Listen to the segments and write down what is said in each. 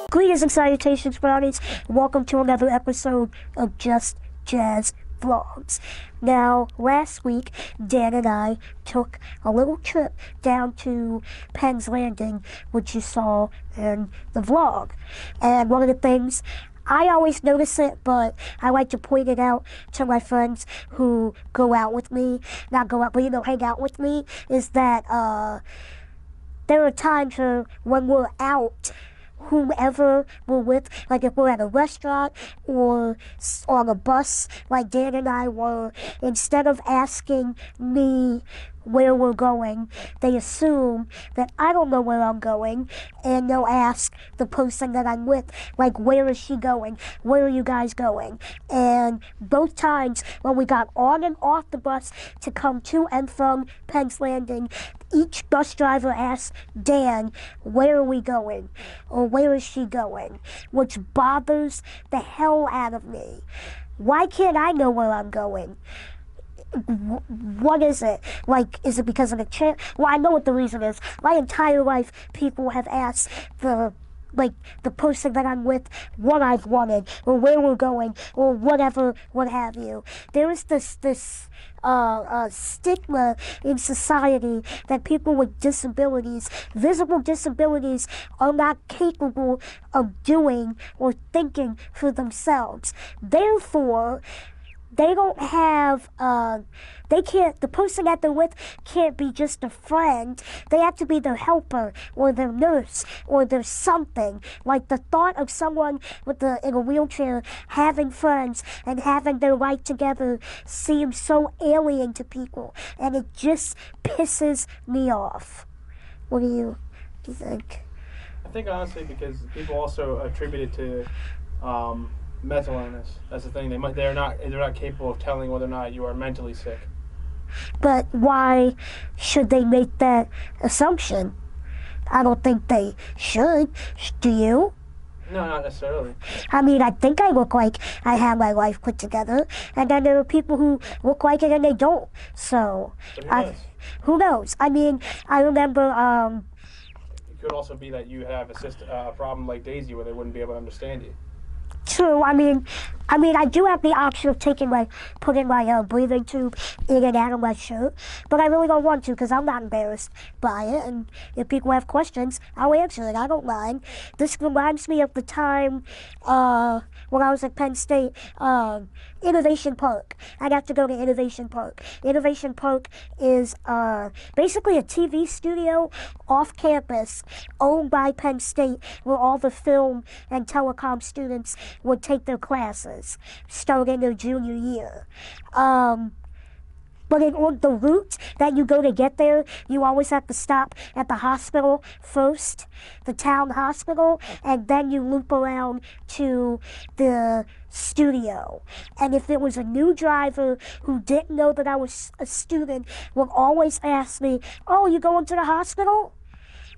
Greetings and salutations, brownies. Welcome to another episode of Just Jazz Vlogs. Now, last week, Dan and I took a little trip down to Penn's Landing, which you saw in the vlog. And one of the things, I always notice it, but I like to point it out to my friends who go out with me, not go out, but hang out with me, is that there are times when we're out, whomever we're with, like if we're at a restaurant or on a bus, like Dan and I were, instead of asking me where we're going, they assume that I don't know where I'm going, and they'll ask the person that I'm with, like, where is she going? Where are you guys going? And both times when we got on and off the bus to come to and from Penn's Landing, each bus driver asked Dan, where are we going? Or where is she going? Which bothers the hell out of me. Why can't I know where I'm going? What is it? Like, is it because of the trip? Well, I know what the reason is. My entire life, people have asked the person that I'm with what I've wanted, or where we're going, or whatever, what have you. There is this stigma in society that people with disabilities, visible disabilities, are not capable of doing or thinking for themselves. Therefore, they don't have, the person that they're with can't be just a friend. They have to be their helper, or their nurse, or their something. Like the thought of someone in a wheelchair having friends and having their life together seems so alien to people, and it just pisses me off. What do you think? I think honestly because people also attribute it to mental illness. That's the thing. They're not capable of telling whether or not you are mentally sick. But why should they make that assumption? I don't think they should. Do you? No, not necessarily. I mean, I think I look like I have my life put together, and then there are people who look like it and they don't. So, who knows? I mean, I remember. It could also be that you have a problem like Daisy, where they wouldn't be able to understand you. True. I mean, I do have the option of putting my breathing tube in and out of my shirt, but I really don't want to because I'm not embarrassed by it. And if people have questions, I'll answer it. I don't mind. This reminds me of the time when I was at Penn State, Innovation Park. I got to go to Innovation Park. Innovation Park is basically a TV studio off campus owned by Penn State, where all the film and telecom students would take their classes starting their junior year. But on the route that you go to get there, you always have to stop at the hospital first, the town hospital, and then you loop around to the studio. And if it was a new driver who didn't know that I was a student, would always ask me, "Oh, you going to the hospital?"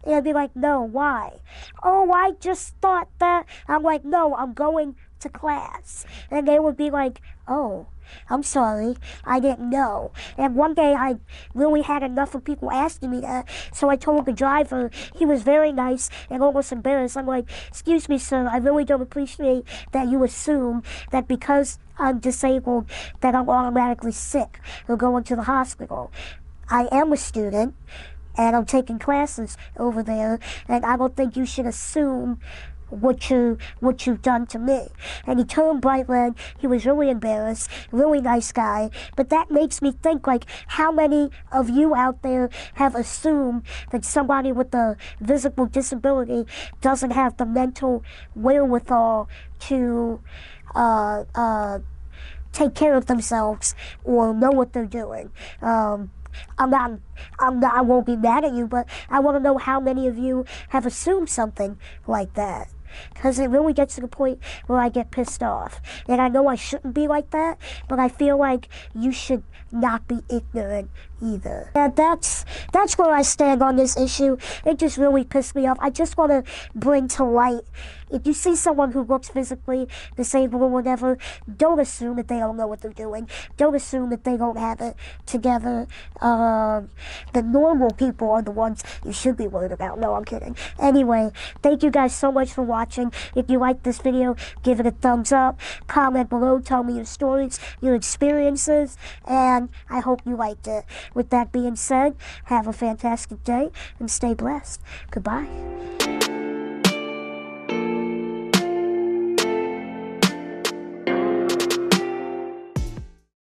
And I'd be like, "No, why?" "Oh, I just thought that." I'm like, "No, I'm going to class." And they would be like, "Oh, I'm sorry, I didn't know." And one day I really had enough of people asking me that, so I told the driver. He was very nice and almost embarrassed. I'm like, "Excuse me, sir, I really don't appreciate that you assume that because I'm disabled that I'm automatically sick or going to the hospital. I am a student, and I'm taking classes over there, and I don't think you should assume what you've done to me." And he turned bright red. He was really embarrassed, really nice guy. But that makes me think, like, how many of you out there have assumed that somebody with a visible disability doesn't have the mental wherewithal to take care of themselves or know what they're doing? I won't be mad at you, but I want to know how many of you have assumed something like that. Because it really gets to the point where I get pissed off. And I know I shouldn't be like that, but I feel like you should not be ignorant either. And that's where I stand on this issue. It just really pissed me off. I just want to bring to light, if you see someone who looks physically disabled or whatever, don't assume that they don't know what they're doing. Don't assume that they don't have it together. The normal people are the ones you should be worried about. No, I'm kidding. Anyway, thank you guys so much for watching. watching. If you like this video, give it a thumbs up. Comment below, tell me your stories, your experiences, and I hope you liked it. With that being said, have a fantastic day and stay blessed. Goodbye.